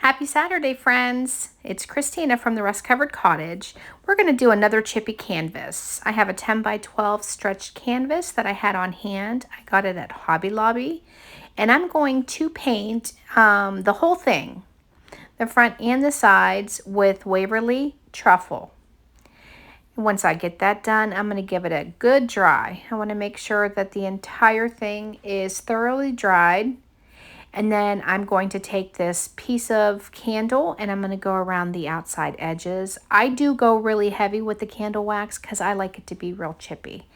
Happy Saturday, friends. It's Christina from the Rust Covered Cottage. We're going to do another chippy canvas. I have a 10 by 12 stretched canvas that I had on hand. I got it at Hobby Lobby. And I'm going to paint the whole thing, the front and the sides, with Waverly Truffle. Once I get that done, I'm going to give it a good dry. I want to make sure that the entire thing is thoroughly dried. And then I'm going to take this piece of candle and I'm going to go around the outside edges. I do go really heavy with the candle wax because I like it to be real chippy.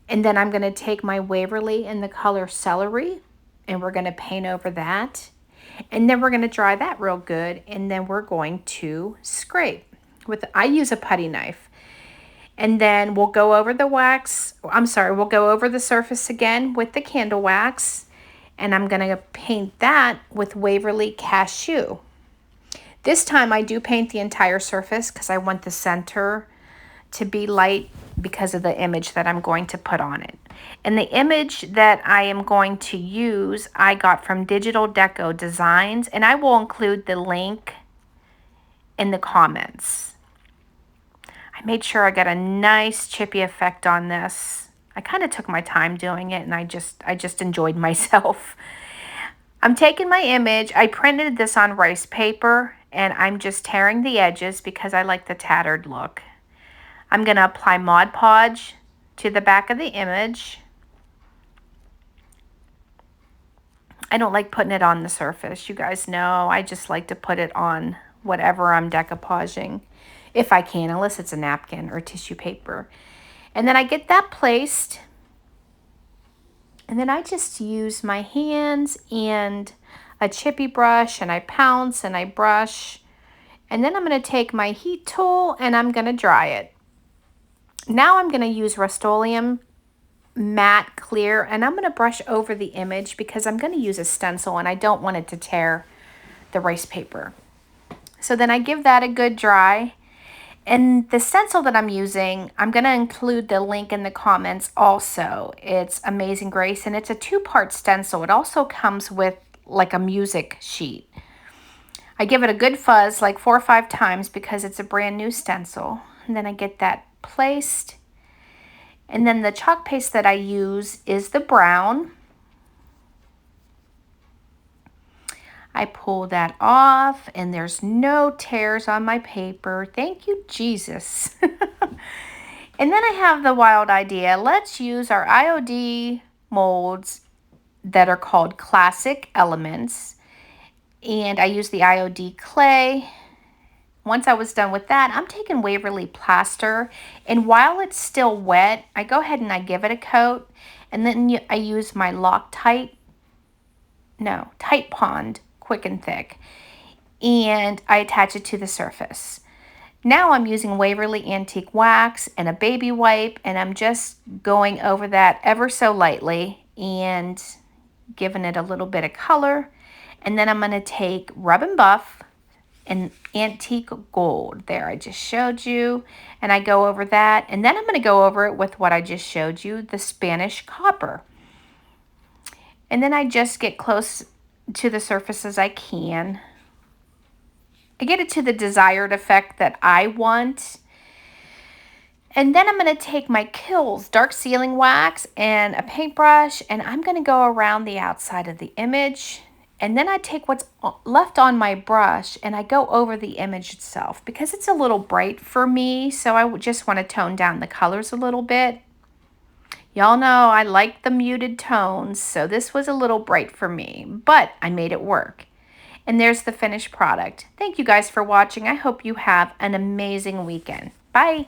And then I'm going to take my Waverly in the color Celery and we're going to paint over that. And then we're going to dry that real good. And then we're going to scrape. I use a putty knife. And then we'll go over the wax. We'll go over the surface again with the candle wax. And I'm going to paint that with Waverly Cashew. This time I do paint the entire surface because I want the center to be light because of the image that I'm going to put on it. And the image that I am going to use, I got from Deco Designs, and I will include the link in the comments. I made sure I got a nice chippy effect on this. I kind of took my time doing it and I just enjoyed myself. I'm taking my image. I printed this on rice paper and I'm just tearing the edges because I like the tattered look. I'm going to apply Mod Podge to the back of the image. I don't like putting it on the surface. You guys know I just like to put it on whatever I'm decoupaging if I can, unless it's a napkin or tissue paper. And then I get that placed, and then I just use my hands and a chippy brush, and I pounce and I brush. And then I'm going to take my heat tool and I'm going to dry it. Now I'm going to use Rust-Oleum Matte Clear, and I'm going to brush over the image because I'm going to use a stencil and I don't want it to tear the rice paper. So then I give that a good dry. And the stencil that I'm using, I'm going to include the link in the comments also. It's Amazing Grace, and it's a 2-part stencil. It also comes with like a music sheet. I give it a good fuzz, like 4 or 5 times, because it's a brand new stencil. And then I get that placed. And then the chalk paste that I use is the brown. I pull that off and there's no tears on my paper. Thank you, Jesus. And then I have the wild idea. Let's use our IOD molds that are called Classic Elements. And I use the IOD clay. Once I was done with that, I'm taking Waverly Plaster. And while it's still wet, I go ahead and I give it a coat. And then I use my Tight Pond Quick and Thick, and I attach it to the surface. Now I'm using Waverly Antique Wax and a baby wipe, and I'm just going over that ever so lightly and giving it a little bit of color. And then I'm going to take Rub and Buff and Antique Gold. There, I just showed you, and I go over that, and then I'm going to go over it with what I just showed you, the Spanish Copper. And then I just get close to the surface as I can. I get it to the desired effect that I want. And then I'm going to take my Kills Dark Sealing Wax and a paintbrush, and I'm going to go around the outside of the image. And then I take what's left on my brush and I go over the image itself because it's a little bright for me. So I just want to tone down the colors a little bit. Y'all know I like the muted tones, so this was a little bright for me, but I made it work. And there's the finished product. Thank you guys for watching. I hope you have an amazing weekend. Bye.